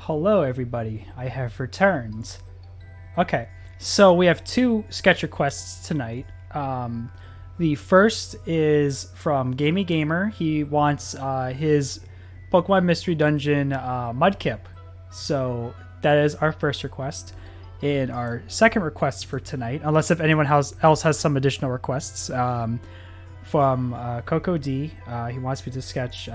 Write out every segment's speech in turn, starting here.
Hello, everybody. I have returned. Okay, so we have two sketch requests tonight. The first is from Gamey Gamer. He wants his Pokemon Mystery Dungeon Mudkip. So that is our first request. And our second request for tonight, unless if anyone else has some additional requests, from Coco D. He wants me to sketch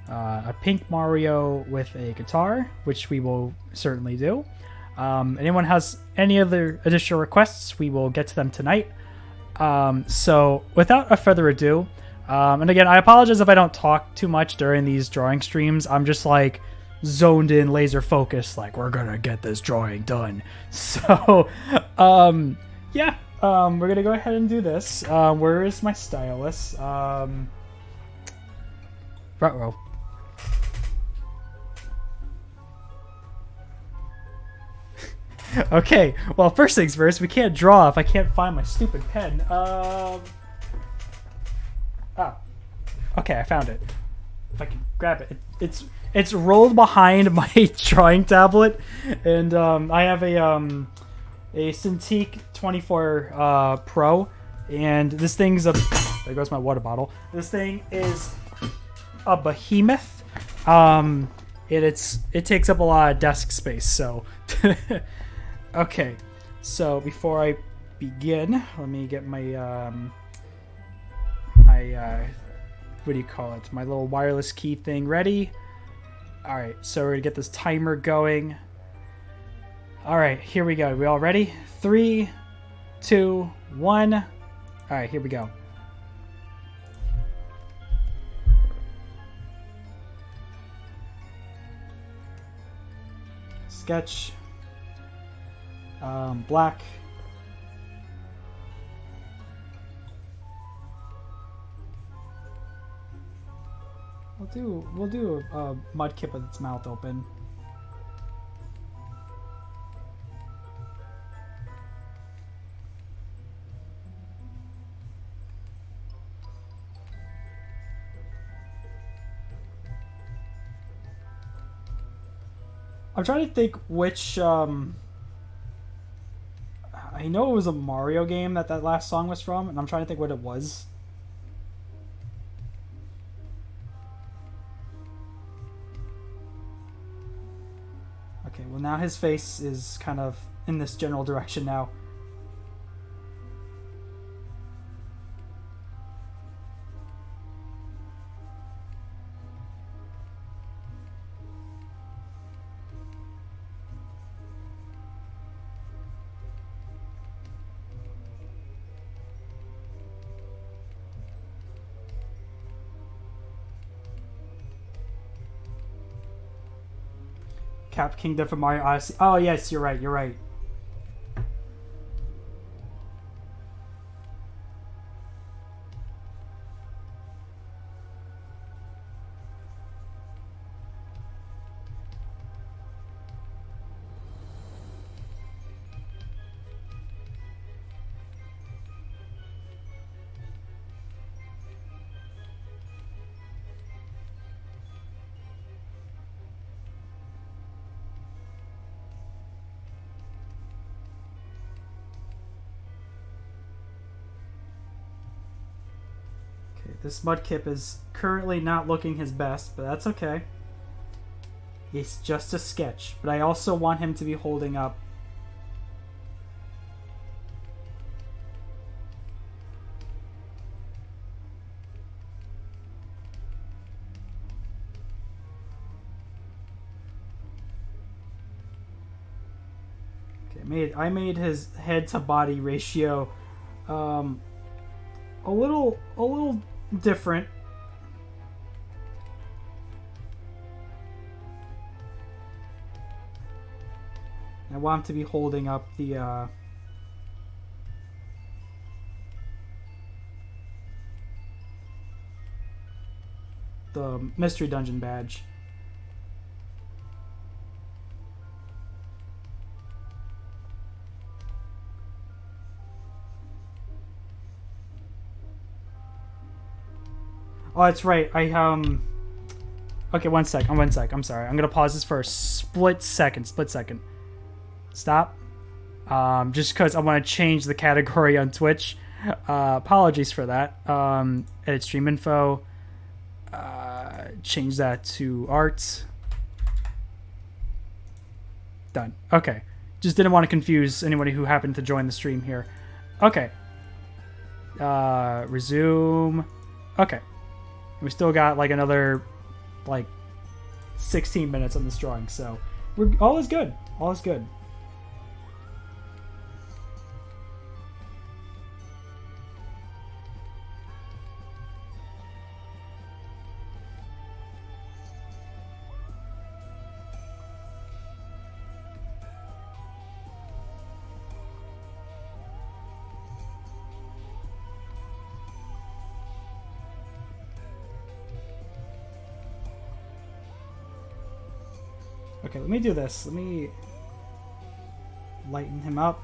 a pink Mario with a guitar, which we will certainly do. Anyone has any other additional requests, we will get to them tonight. So without a further ado, and again, I apologize if I don't talk too much during these drawing streams. I'm just like zoned in, laser focused, like we're gonna get this drawing done. So yeah, we're gonna go ahead and do this. Where is my stylus? Front row. Okay, well, first things first, we can't draw if I can't find my stupid pen. Okay, I found it. If I can grab it. It's rolled behind my drawing tablet, and I have a Cintiq 24 Pro, and this thing's a... There goes my water bottle. This thing is a behemoth. It takes up a lot of desk space, so... Okay, so before I begin, let me get my what do you call it? My little wireless key thing ready. All right, so we're gonna get this timer going. All right, here we go. We all ready? 3, 2, 1. All right, here we go. Sketch. Black. We'll do a Mudkip with its mouth open. I'm trying to think which I know it was a Mario game that last song was from, and I'm trying to think what it was. Okay, well now his face is kind of in this general direction now. Cap Kingdom from Mario Odyssey. Oh, yes, you're right, you're right. This Mudkip is currently not looking his best, but that's okay. It's just a sketch, but I also want him to be holding up. Okay, I made his head to body ratio a little different. I want him to be holding up the Mystery Dungeon badge. Oh, that's right. Okay, one sec. I'm sorry. I'm gonna pause this for a split second. Stop. Just because I want to change the category on Twitch. Apologies for that. Edit stream info. Change that to art. Done. Okay. Just didn't want to confuse anybody who happened to join the stream here. Okay. Resume. Okay. We still got like another 16 minutes on this drawing, so we're all is good. All is good. Okay, let me do this. Let me lighten him up.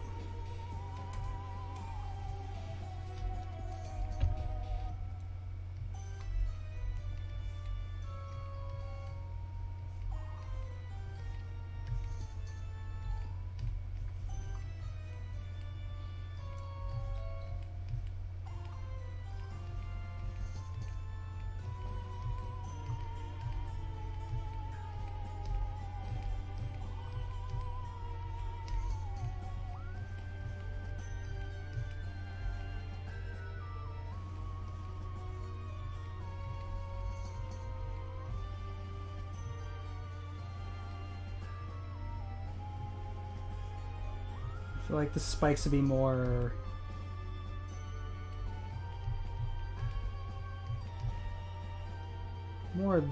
I feel like the spikes would be more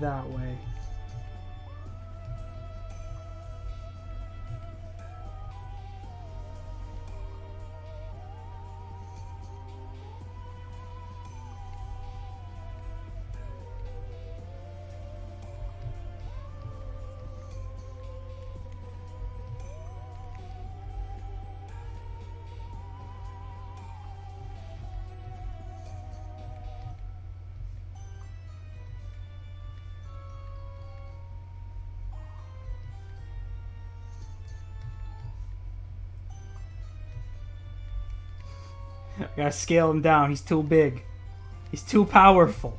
that way. I gotta scale him down. He's too big. He's too powerful.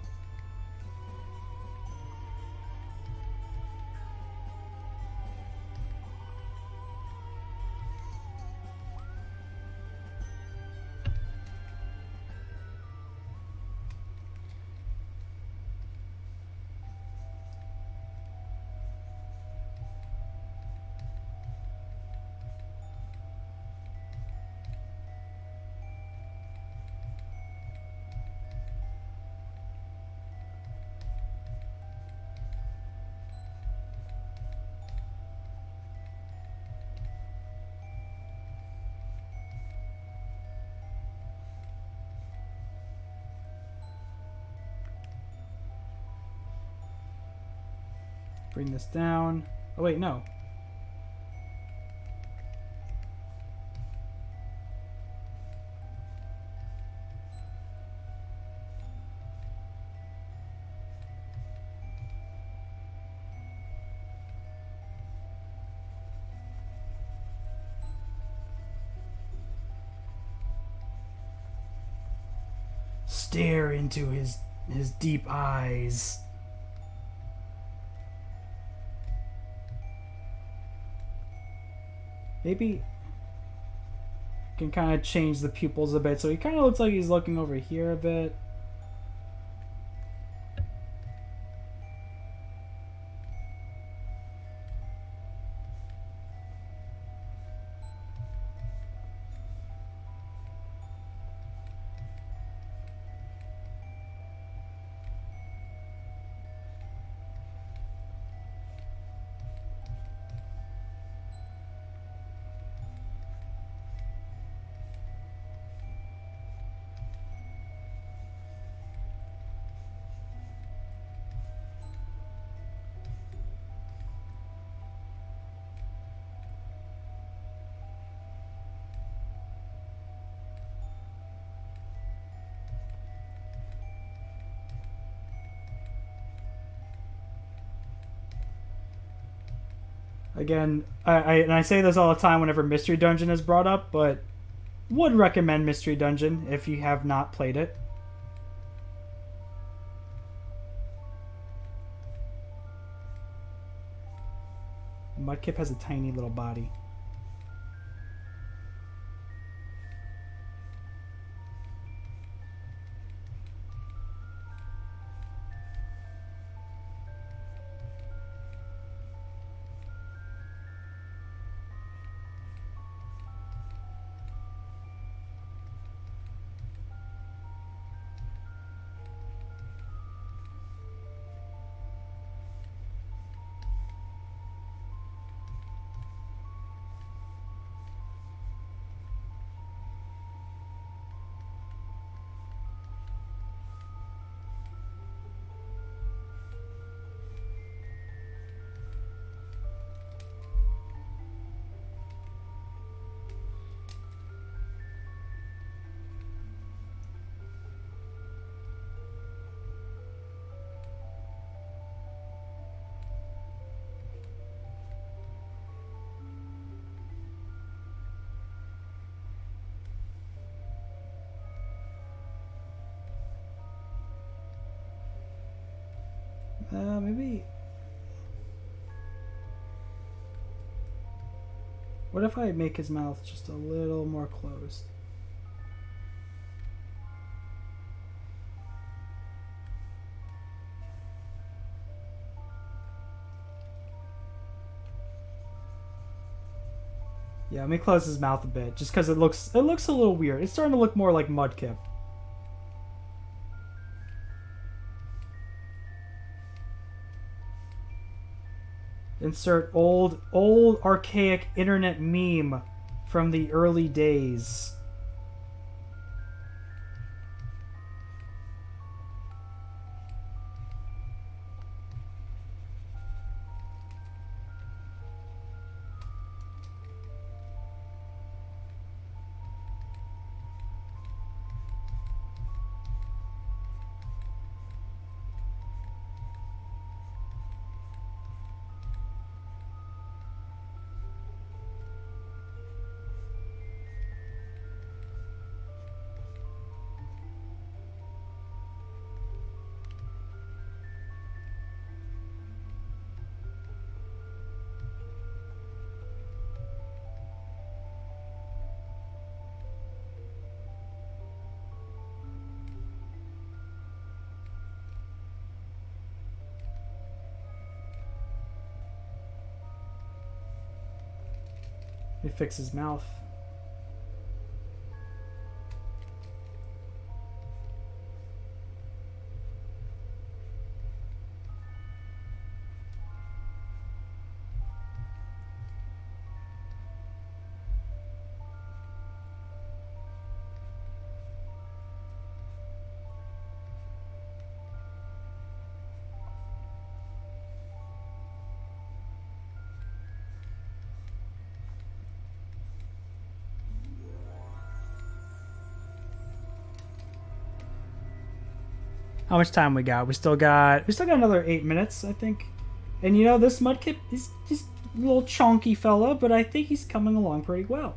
Bring this down. Oh wait, no. Stare into his deep eyes. Maybe can kind of change the pupils a bit, so he kind of looks like he's looking over here a bit. Again, and I say this all the time whenever Mystery Dungeon is brought up, but would recommend Mystery Dungeon if you have not played it. Mudkip has a tiny little body. Maybe. What if I make his mouth just a little more closed? Yeah, let me close his mouth a bit, just because it looks a little weird. It's starting to look more like Mudkip. Insert old archaic internet meme from the early days. Let me fix his mouth. How much time we got? We still got another 8 minutes, I think. And you know, this Mudkip is just a little chonky fella, but I think he's coming along pretty well.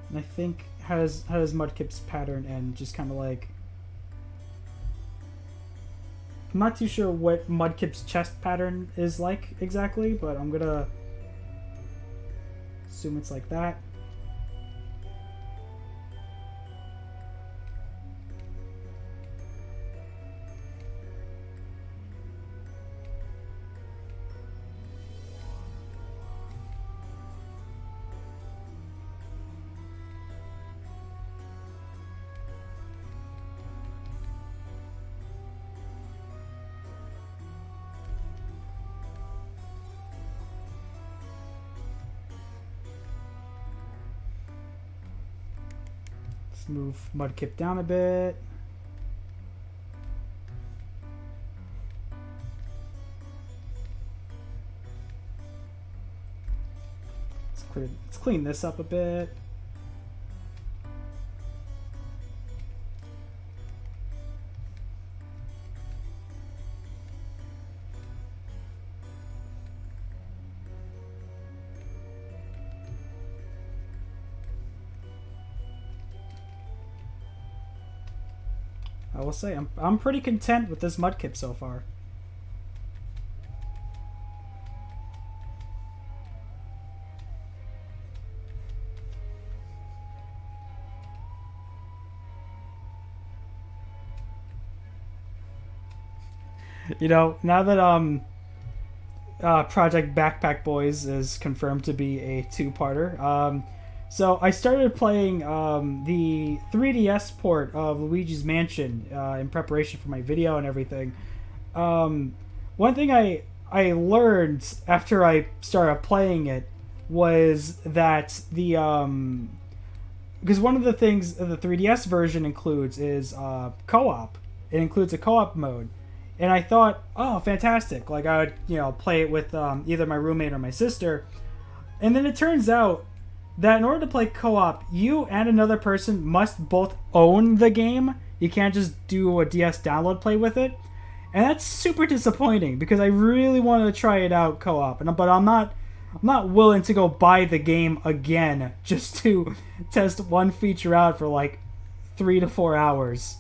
And I think how does Mudkip's pattern end? Just kind of like, I'm not too sure what Mudkip's chest pattern is like exactly, but I'm gonna assume it's like that. Let's move Mudkip down a bit. let's clean this up a bit. I will say I'm pretty content with this mud kit so far. You know, now that Project Backpack Boys is confirmed to be a two-parter, so I started playing the 3DS port of Luigi's Mansion in preparation for my video and everything. One thing I learned after I started playing it was that the because one of the things the 3DS version includes is co-op. It includes a co-op mode. And I thought, oh, fantastic. Like, I would, play it with either my roommate or my sister. And then it turns out that in order to play co-op, you and another person must both own the game. You can't just do a DS download play with it. And that's super disappointing because I really wanted to try it out co-op. But I'm not willing to go buy the game again just to test one feature out for like 3 to 4 hours.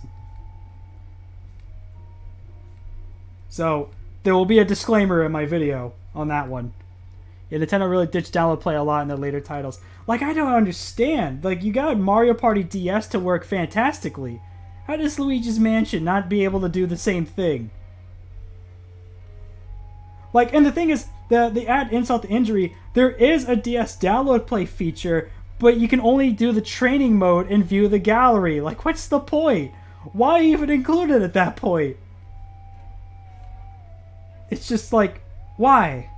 So, there will be a disclaimer in my video on that one. Yeah, Nintendo really ditched download play a lot in their later titles. Like, I don't understand. Like, you got Mario Party DS to work fantastically. How does Luigi's Mansion not be able to do the same thing? Like, and the thing is, they add insult to injury. There is a DS download play feature, but you can only do the training mode and view the gallery. Like, what's the point? Why even include it at that point? It's just like, why?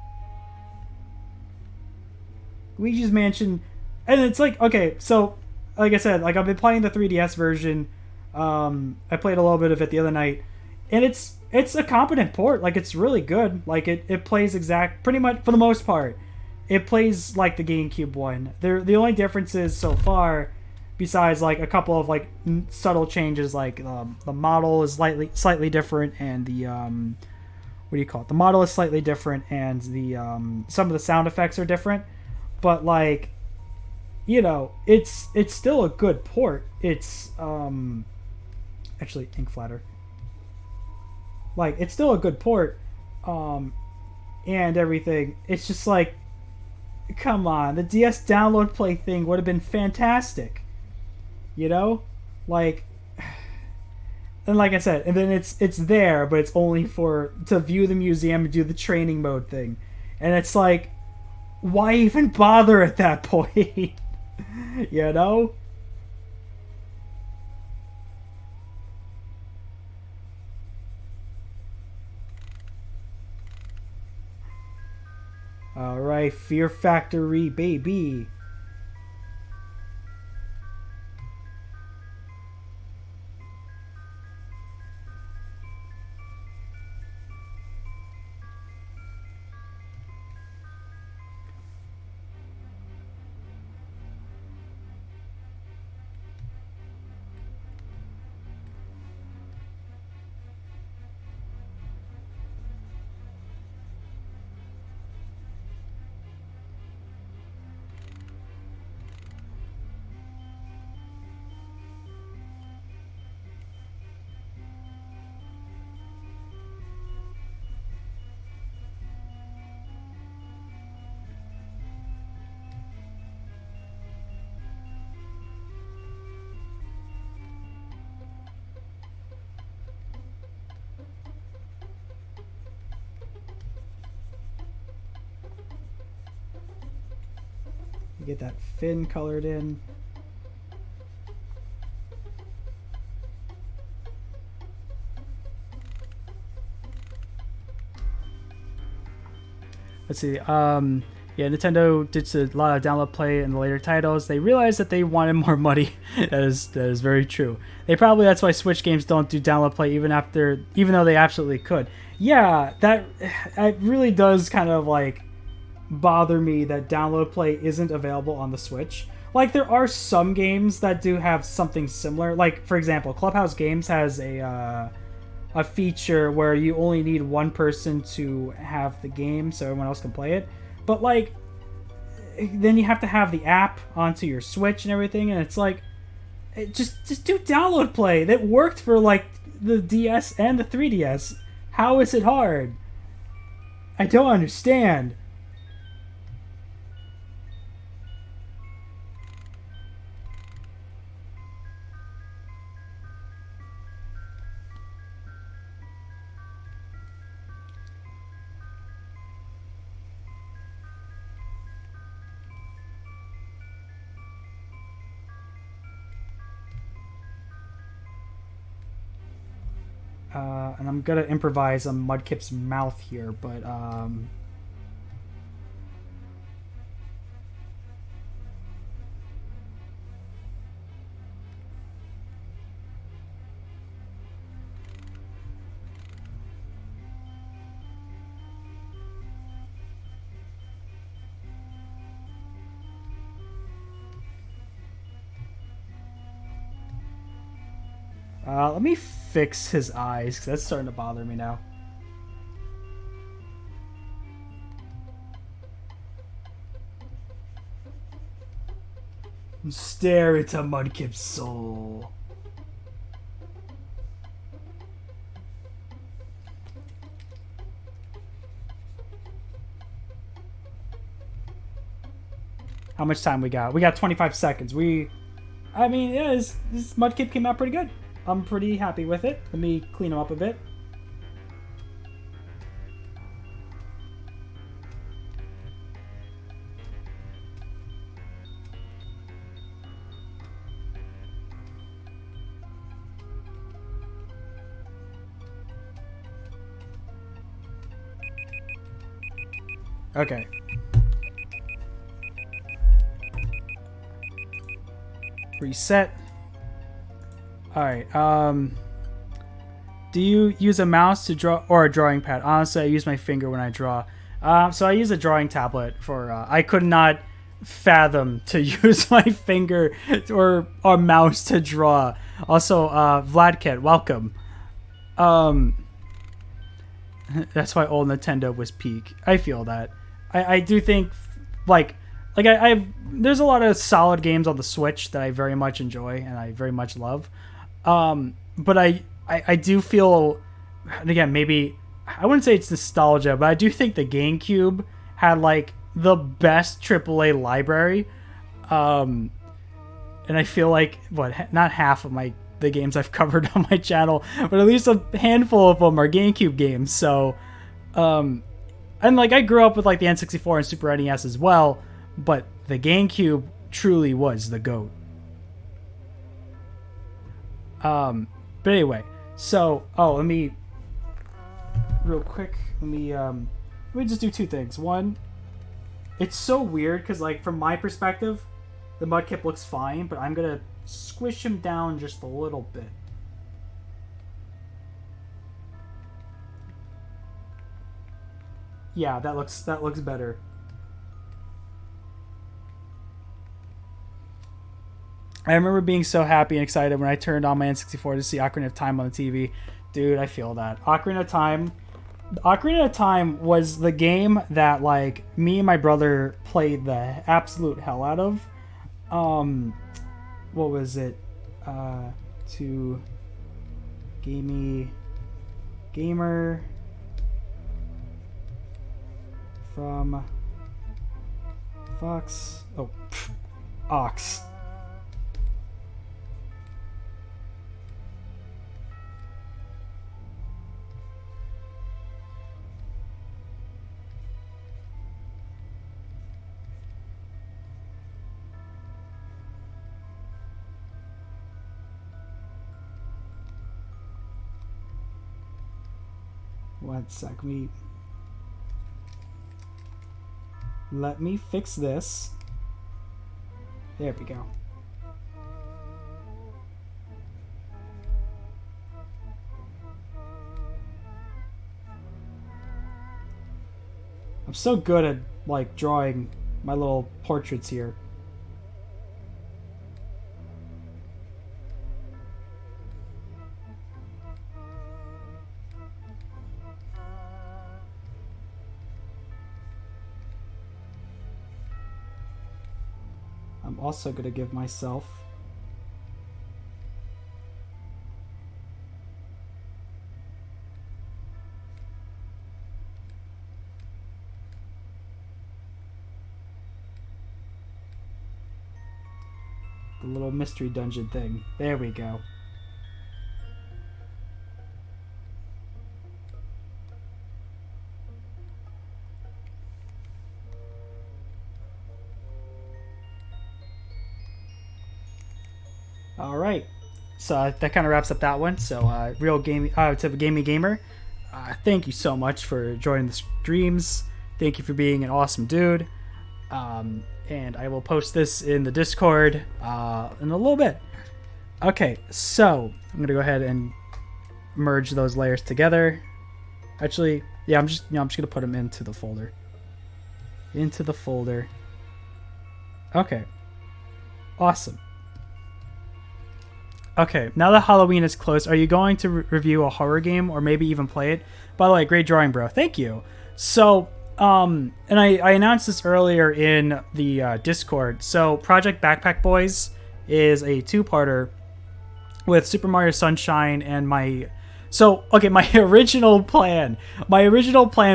Luigi's Mansion, and it's like, okay, so, like I said, like I've been playing the 3DS version. I played a little bit of it the other night, and it's a competent port. Like, it's really good. Like, it plays pretty much, for the most part, it plays like the GameCube one. The only difference is, so far, besides like a couple of like subtle changes, like the model is slightly different, and the what do you call it? The model is slightly different, and the some of the sound effects are different. But like, it's still a good port. It's actually ink flatter. Like, it's still a good port, and everything. It's just like, come on, the DS download play thing would have been fantastic. Like. And like I said, and then it's there, but it's only to view the museum and do the training mode thing. And it's like, why even bother at that point? Alright, Fear Factory, baby. Get that fin colored in. Let's see. Yeah, Nintendo did a lot of download play in the later titles. They realized that they wanted more money. that is very true. That's why Switch games don't do download play even though they absolutely could. Yeah, it really does kind of like bother me that download play isn't available on the Switch. Like, there are some games that do have something similar. Like, for example, Clubhouse Games has a feature where you only need one person to have the game so everyone else can play it. But, like, then you have to have the app onto your Switch and everything, and it's like, just do download play. That worked for, like, the DS and the 3DS. How is it hard? I don't understand. And I'm gonna improvise on Mudkip's mouth here, but let me fix his eyes, because that's starting to bother me now. Stare into Mudkip's soul. How much time we got? We got 25 seconds. I mean, yeah, this Mudkip came out pretty good. I'm pretty happy with it. Let me clean him up a bit. Okay. Reset. Alright, do you use a mouse to draw or a drawing pad? Honestly, I use my finger when I draw. So I use a drawing tablet for, I could not fathom to use my finger or mouse to draw. Also, Vladkit, welcome. That's why old Nintendo was peak. I feel that. I do think, like there's a lot of solid games on the Switch that I very much enjoy and I very much love. But I do feel, and again, maybe, I wouldn't say it's nostalgia, but I do think the GameCube had, like, the best AAA library. And I feel like, not half of the games I've covered on my channel, but at least a handful of them are GameCube games. So, and, like, I grew up with, like, the N64 and Super NES as well, but the GameCube truly was the GOAT. But anyway, so, let me, real quick, let me just do two things. One, it's so weird, because, like, from my perspective, the Mudkip looks fine, but I'm gonna squish him down just a little bit. Yeah, that looks better. I remember being so happy and excited when I turned on my N64 to see Ocarina of Time on the TV. Dude, I feel that. Ocarina of Time was the game that, like, me and my brother played the absolute hell out of. What was it? To Gamer from Fox. Oh, Ox. One sec, let me fix this. There we go. I'm so good at like drawing my little portraits here. I'm also going to give myself the little mystery dungeon thing. There we go. All right, so that kind of wraps up that one. So, real gaming, to the gaming gamer, thank you so much for joining the streams. Thank you for being an awesome dude. And I will post this in the Discord in a little bit. Okay, so I'm gonna go ahead and merge those layers together. Actually, yeah, I'm just gonna put them into the folder. Into the folder. Okay, awesome. Okay, now that Halloween is close, are you going to review a horror game or maybe even play it? By the way, great drawing, bro. Thank you. So, and I announced this earlier in the Discord. So, Project Backpack Boys is a two-parter with Super Mario Sunshine and my... So, okay, my original plan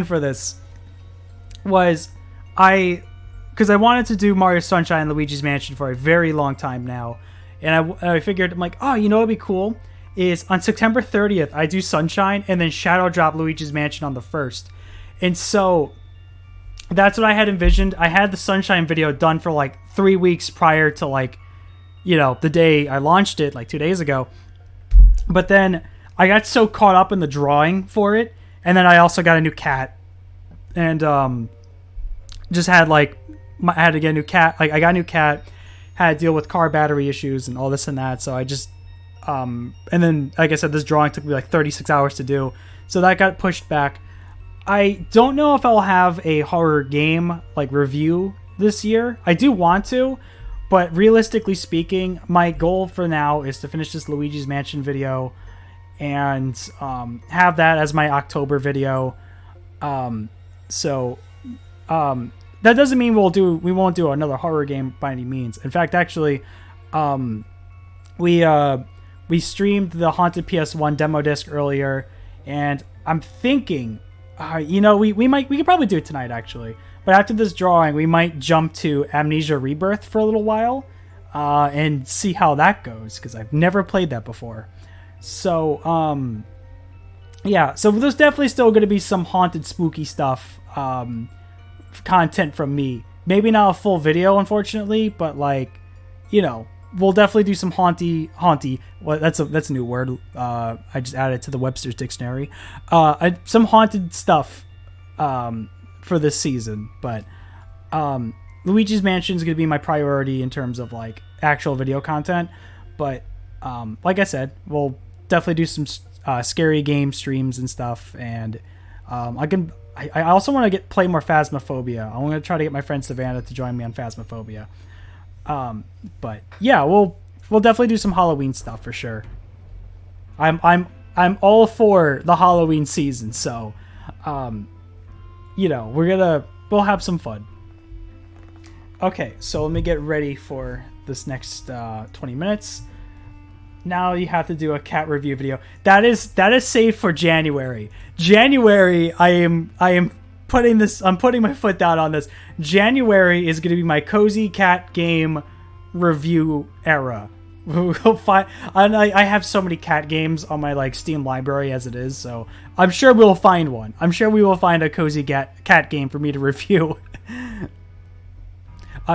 for this was because I wanted to do Mario Sunshine and Luigi's Mansion for a very long time now. And I figured, I'm like, oh, you know what would be cool? Is on September 30th, I do Sunshine and then Shadow Drop Luigi's Mansion on the 1st. And so that's what I had envisioned. I had the Sunshine video done for like 3 weeks prior to like, you know, the day I launched it, like 2 days ago. But then I got so caught up in the drawing for it. And then I also got a new cat. And just had like, I had to get a new cat. Like I got a new cat. Had to deal with car battery issues and all this and that, so I just and then like I said, this drawing took me like 36 hours to do, so that got pushed back. I don't know if I'll have a horror game like review this year. I do want to, but realistically speaking, my goal for now is to finish this Luigi's Mansion video and have that as my October video. That doesn't mean we won't do another horror game by any means. In fact, actually, we streamed the Haunted PS1 demo disc earlier, and I'm thinking, you know, we could probably do it tonight actually. But after this drawing, we might jump to Amnesia Rebirth for a little while, and see how that goes because I've never played that before. So yeah, so there's definitely still going to be some haunted, spooky stuff. Content from me, maybe not a full video unfortunately, but like, you know, we'll definitely do some haunty. Well, that's a new word. I just added to the Webster's dictionary. Some haunted stuff for this season, but Luigi's Mansion is going to be my priority in terms of like actual video content. But like I said, we'll definitely do some scary game streams and stuff, and I also want to play more Phasmophobia. I want to try to get my friend Savannah to join me on Phasmophobia. But yeah, we'll definitely do some Halloween stuff for sure. I'm all for the Halloween season, so you know, we'll have some fun. Okay, so let me get ready for this next 20 minutes. Now you have to do a cat review video. That is saved for January. January, I'm putting my foot down on this. January is going to be my cozy cat game review era. We'll find, and I have so many cat games on my like Steam library as it is, so I'm sure we'll find one. I'm sure we will find a cozy cat game for me to review.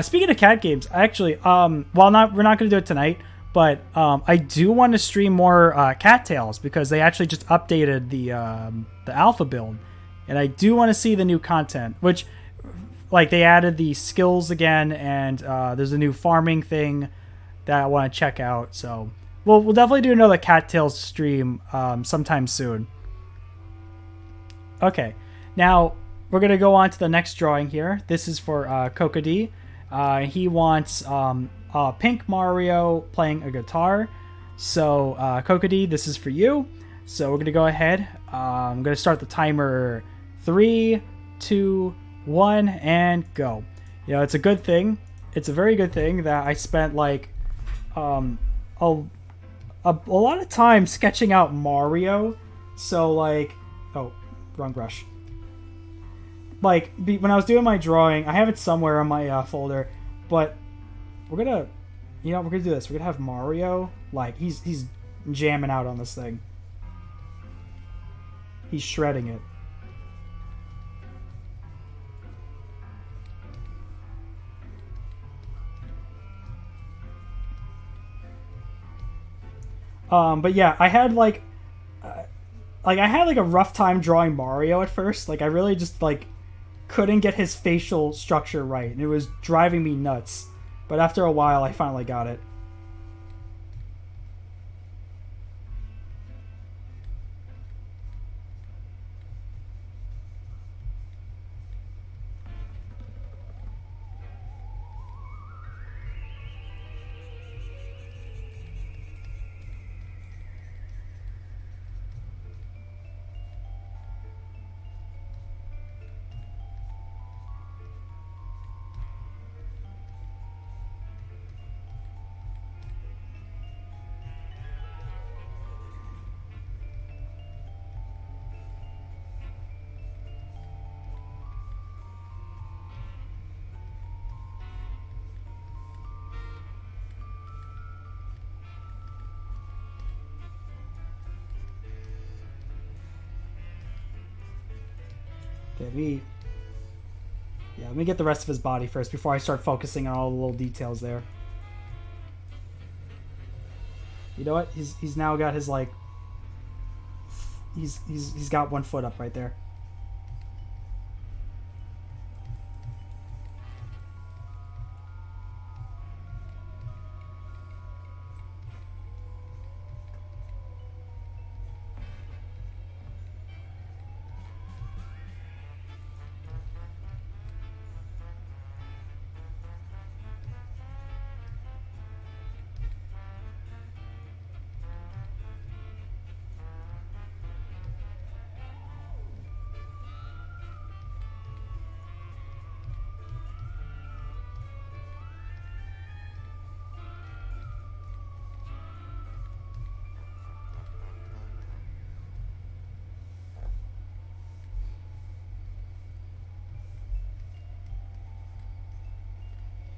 Speaking of cat games, actually, we're not going to do it tonight. But I do want to stream more Cattails because they actually just updated the alpha build, and I do want to see the new content. Which, like, they added the skills again, and there's a new farming thing that I want to check out. So we'll definitely do another Cattails stream sometime soon. Okay, now we're gonna go on to the next drawing here. This is for Kokodi. He wants a pink Mario playing a guitar. So Kokodi, this is for you. So we're gonna go ahead. I'm gonna start the timer. 3, 2, 1, and go. You know, it's a good thing. It's a very good thing that I spent like a lot of time sketching out Mario. So like, oh, wrong brush. Like when I was doing my drawing, I have it somewhere on my folder, but we're gonna, you know, we're gonna do this. We're gonna have Mario like he's jamming out on this thing. He's shredding it. But yeah, I had like I had like a rough time drawing Mario at first. Like I really just like couldn't get his facial structure right, and it was driving me nuts. But after a while, I finally got it. Okay, let me get the rest of his body first before I start focusing on all the little details there. You know what? He's now got his like he's got one foot up right there.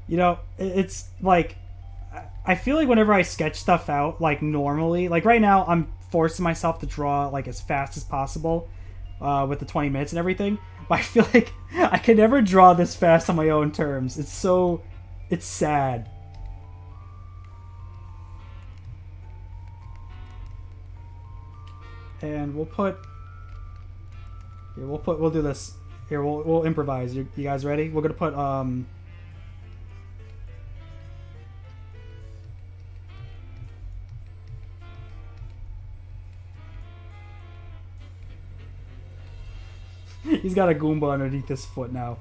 You know, it's like I feel like whenever I sketch stuff out, like normally, like right now, I'm forcing myself to draw like as fast as possible with the 20 minutes and everything. But I feel like I can never draw this fast on my own terms. It's sad. And we'll do this. Here, we'll improvise. You guys ready? We're gonna put he's got a Goomba underneath his foot now.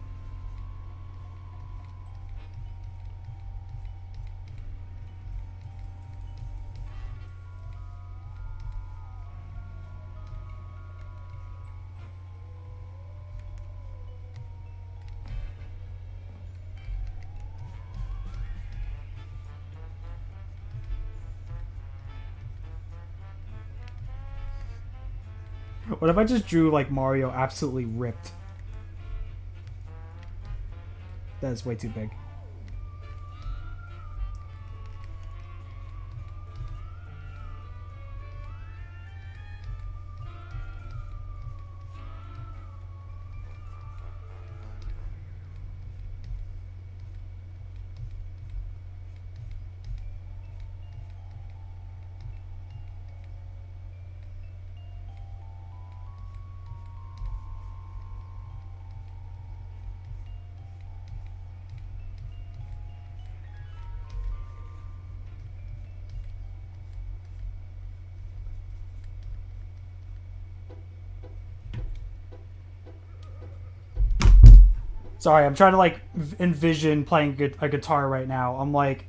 What if I just drew like Mario absolutely ripped? That is way too big. Sorry, I'm trying to like envision playing a guitar right now. I'm like,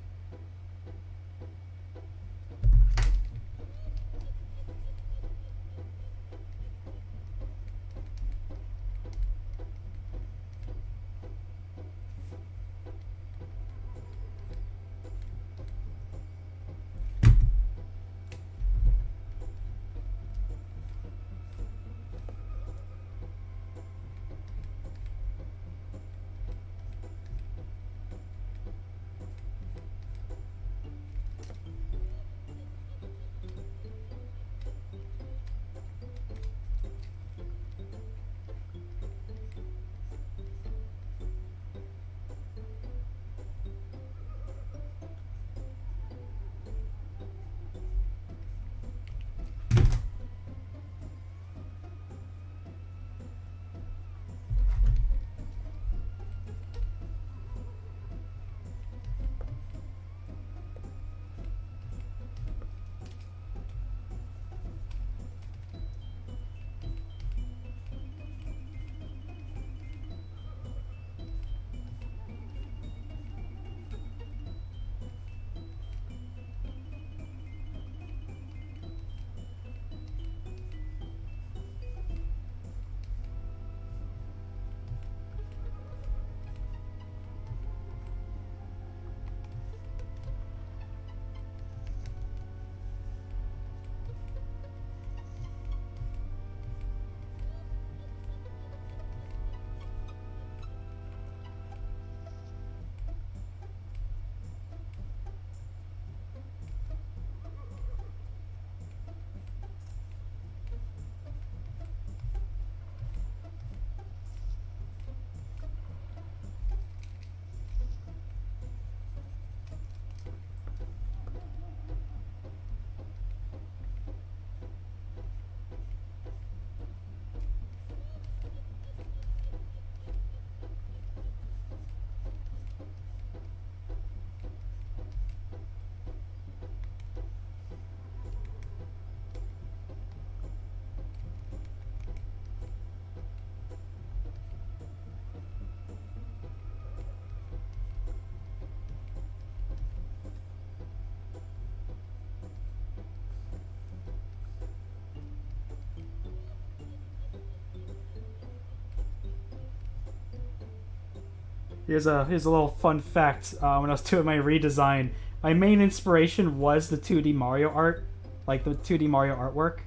here's a little fun fact. When I was doing my redesign, my main inspiration was the 2D Mario art, like the 2D Mario artwork.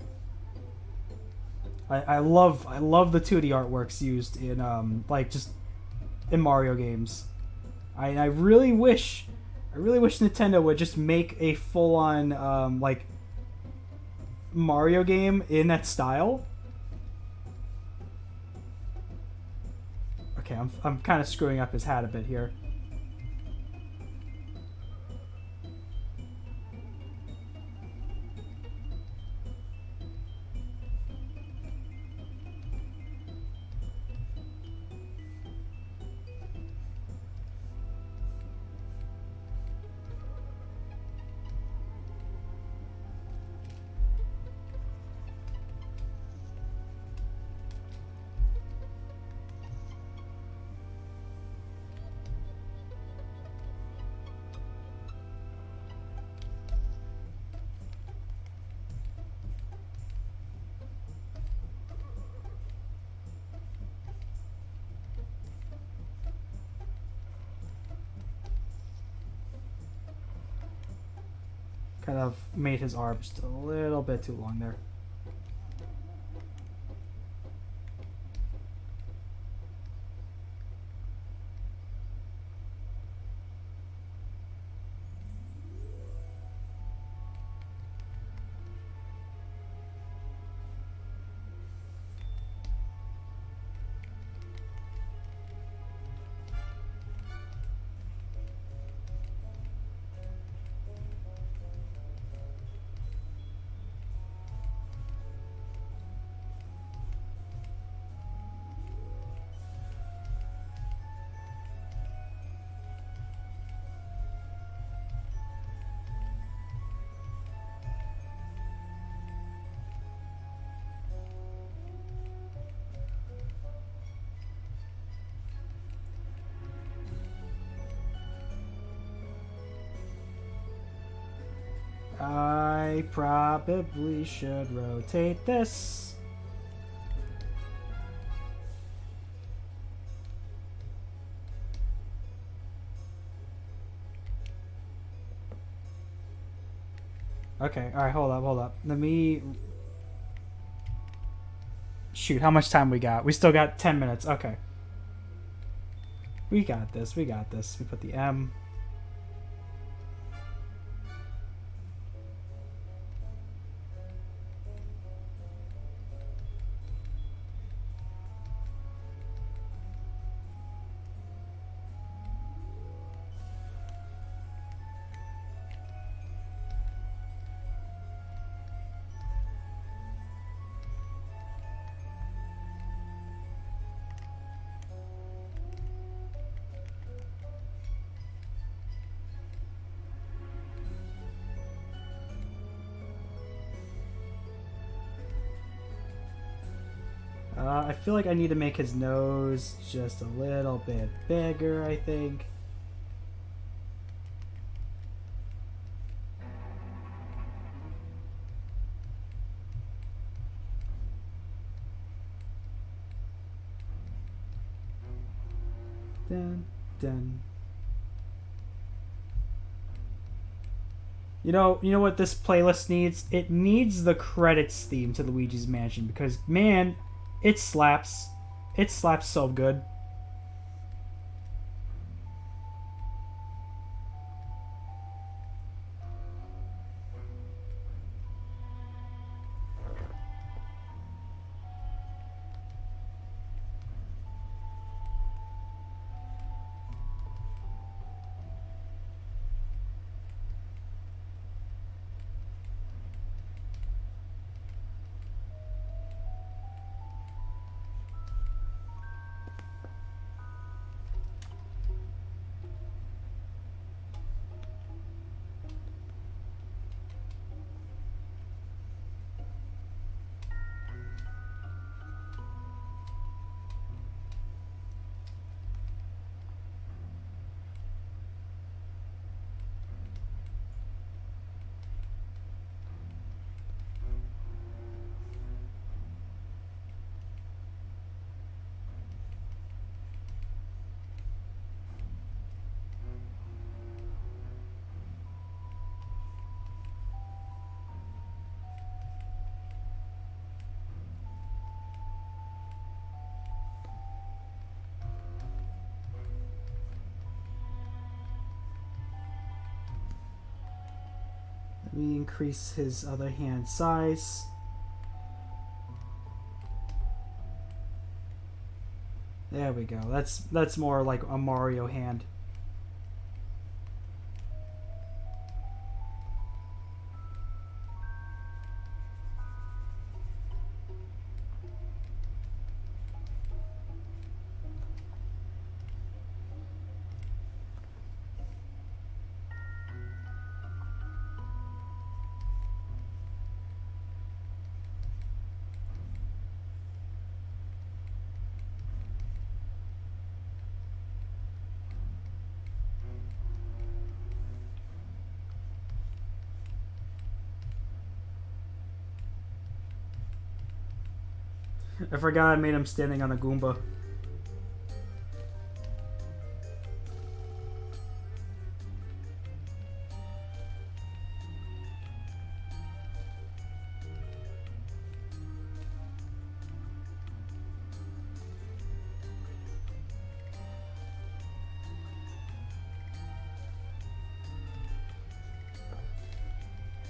I love the 2D artworks used in like just in Mario games. I really wish Nintendo would just make a full on like Mario game in that style. Okay, I'm kind of screwing up his hat a bit here. Kind of made his arm just a little bit too long there. I probably should rotate this. Okay, alright, hold up. Let me... Shoot, how much time we got? We still got 10 minutes. Okay. We got this. We put the M. I feel like I need to make his nose just a little bit bigger, I think. Dun, dun. You know what this playlist needs? It needs the credits theme to Luigi's Mansion because, man, it slaps. It slaps so good. Let me increase his other hand size. There we go. That's more like a Mario hand. I forgot I made him standing on a Goomba.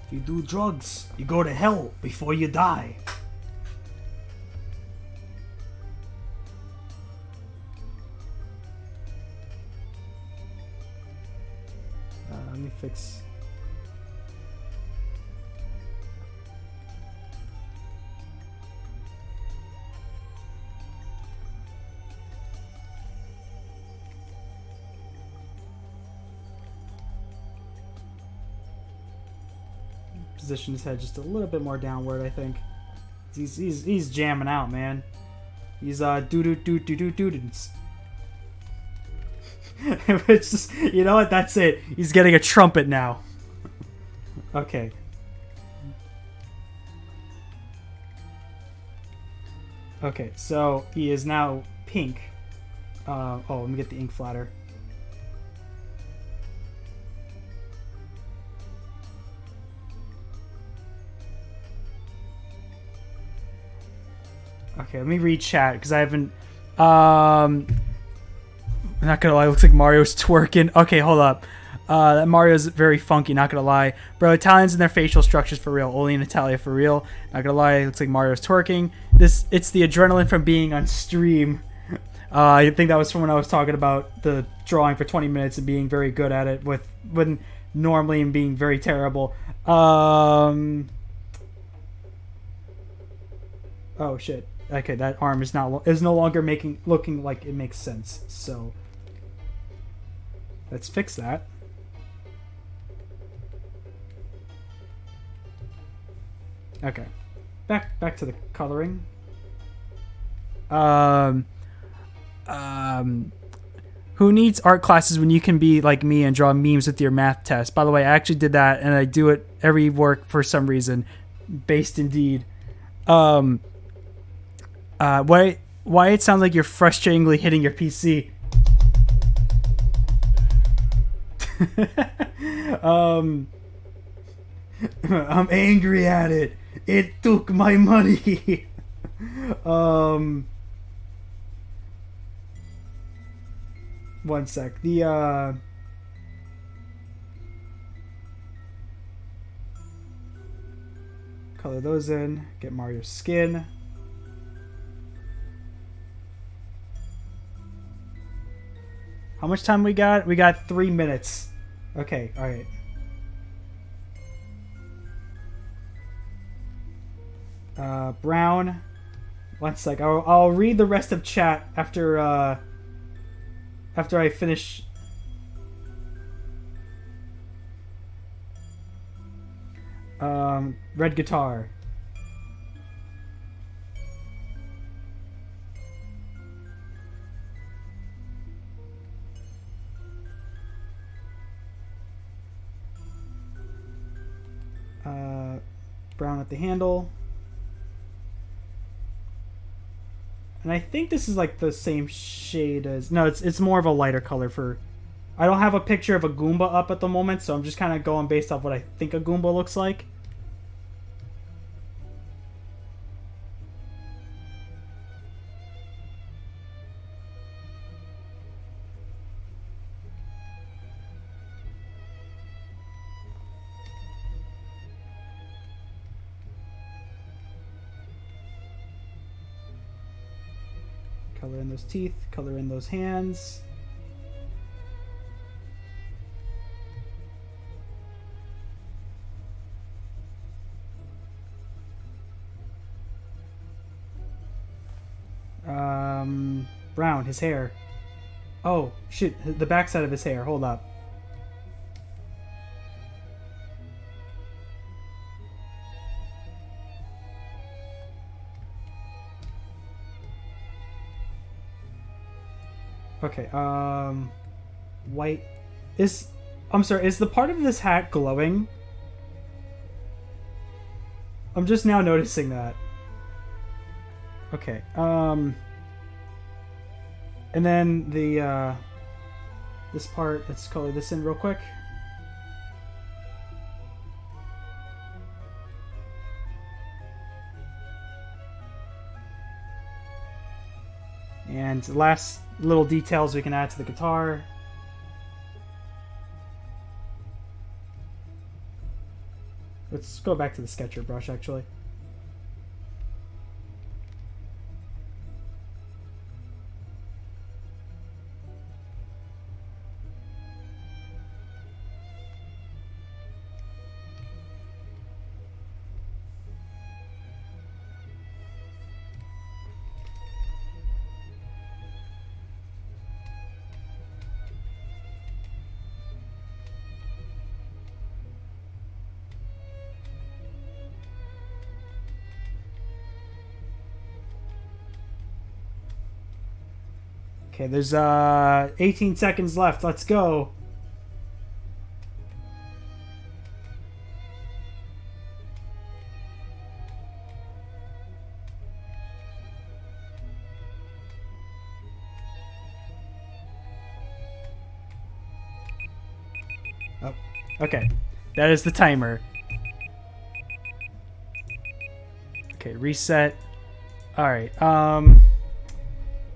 If you do drugs, you go to hell before you die. Let me fix. Position his head just a little bit more downward, I think. He's jamming out, man. He's doo-doo-doo-doo-doo-doo-doo. It's just, you know what? That's it. He's getting a trumpet now. Okay, Okay, so he is now pink. Let me get the ink flatter. Okay, let me read chat because I haven't. I'm not gonna lie, it looks like Mario's twerking. Okay, hold up. That Mario's very funky, not gonna lie. Bro, Italians and their facial structures for real. Only in Italia for real. Not gonna lie, it looks like Mario's twerking. It's the adrenaline from being on stream. I think that was from when I was talking about the drawing for 20 minutes and being very good at it with when normally and being very terrible. Oh shit. Okay, that arm is no longer looking like it makes sense. So let's fix that. Okay, back to the coloring. Who needs art classes when you can be like me and draw memes with your math test? By the way, I actually did that, and I do it every work for some reason. Based indeed. Why it sounds like you're frustratingly hitting your PC? I'm angry at it. It took my money. One sec. Color those in. Get Mario's skin. How much time we got? We got 3 minutes. Okay, alright. Brown. One sec. I'll read the rest of chat after I finish. Red guitar. Brown at the handle. And I think this is like the same shade as... No, it's more of a lighter color for... I don't have a picture of a Goomba up at the moment, so I'm just kind of going based off what I think a Goomba looks like. Color in those teeth, color in those hands. Brown, his hair. Oh, shit, the backside of his hair, hold up. Okay, white is... I'm sorry, is the part of this hat glowing? I'm just now noticing that. Okay, and then the, this part, let's color this in real quick. And last little details we can add to the guitar. Let's go back to the sketcher brush, actually. Okay, there's 18 seconds left. Let's go. Oh, okay. That is the timer. Okay, reset. All right.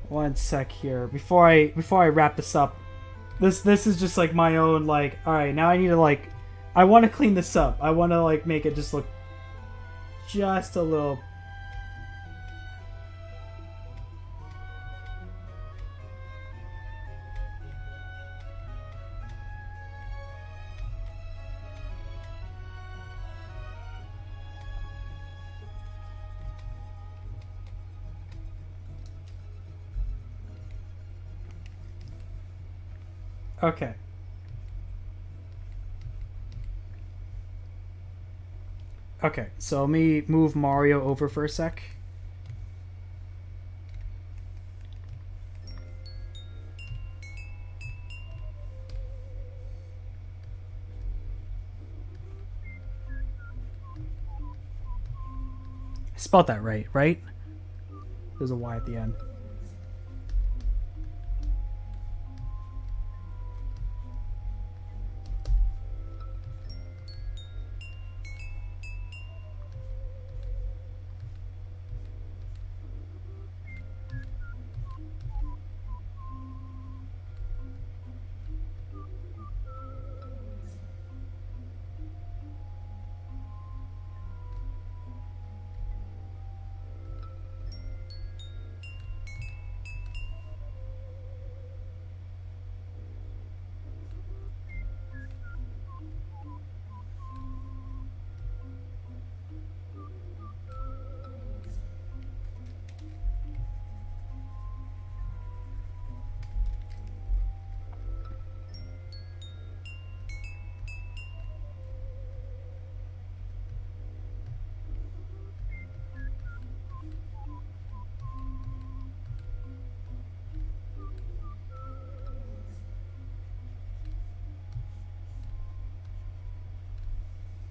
One sec here before I wrap this up. This is just like my own like. All right, now I need to like. I want to clean this up. I want to like make it just look just a little. Okay. Okay, so let me move Mario over for a sec. I spelled that right? There's a Y at the end.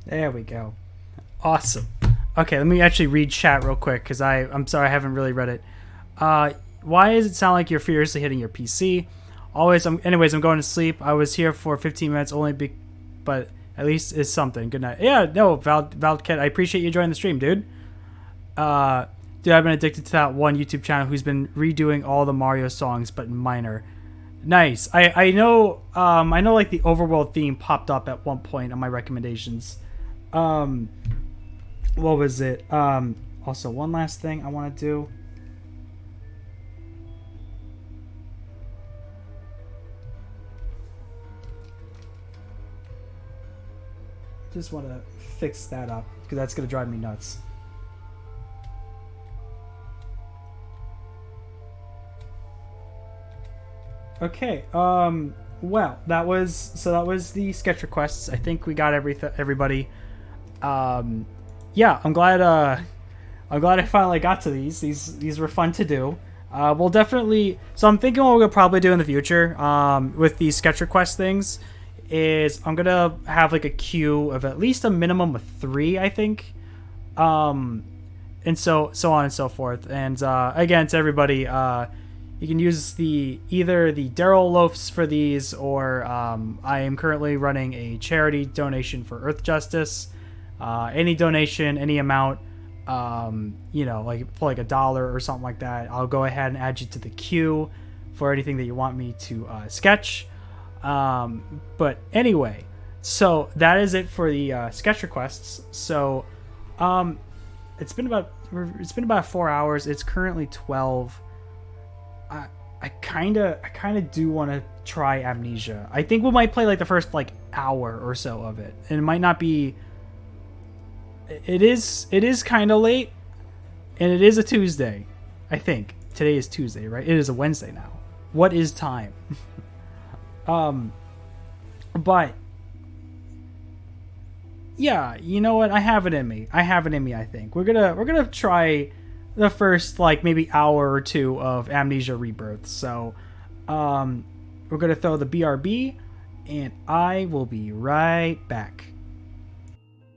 There we go. Awesome. Okay, let me actually read chat real quick because I'm sorry I haven't really read it. Why does it sound like you're furiously hitting your PC? Anyways, I'm going to sleep. I was here for 15 minutes only, but at least it's something. Good night. Yeah, no, Valdcat, I appreciate you joining the stream, dude. Dude, I've been addicted to that one YouTube channel who's been redoing all the Mario songs, but minor. Nice. I know like the overworld theme popped up at one point on my recommendations. What was it? Also, one last thing I want to do. Just want to fix that up because that's going to drive me nuts. Okay. Well, that was the sketch requests. I think we got everybody. Yeah, I'm glad I finally got to these. These were fun to do. We'll definitely. So I'm thinking what we'll probably do in the future, with these sketch request things, is I'm gonna have like a queue of at least a minimum of 3, I think, and so on and so forth. And again, to everybody, you can use either the Daryl loafs for these, or I am currently running a charity donation for Earth Justice. Any donation, any amount, like for like $1 or something like that, I'll go ahead and add you to the queue for anything that you want me to sketch. But anyway, so that is it for the sketch requests. So it's been about 4 hours. It's currently 12. I kind of do want to try Amnesia. I think we might play like the first like hour or so of it, and it might not be. It is kind of late, and it is a Tuesday. I think today is Tuesday, right? It is a Wednesday now. What is time? But yeah, you know what? I have it in me. I think we're gonna try the first like maybe hour or 2 of Amnesia Rebirth. So, we're gonna throw the BRB, and I will be right back.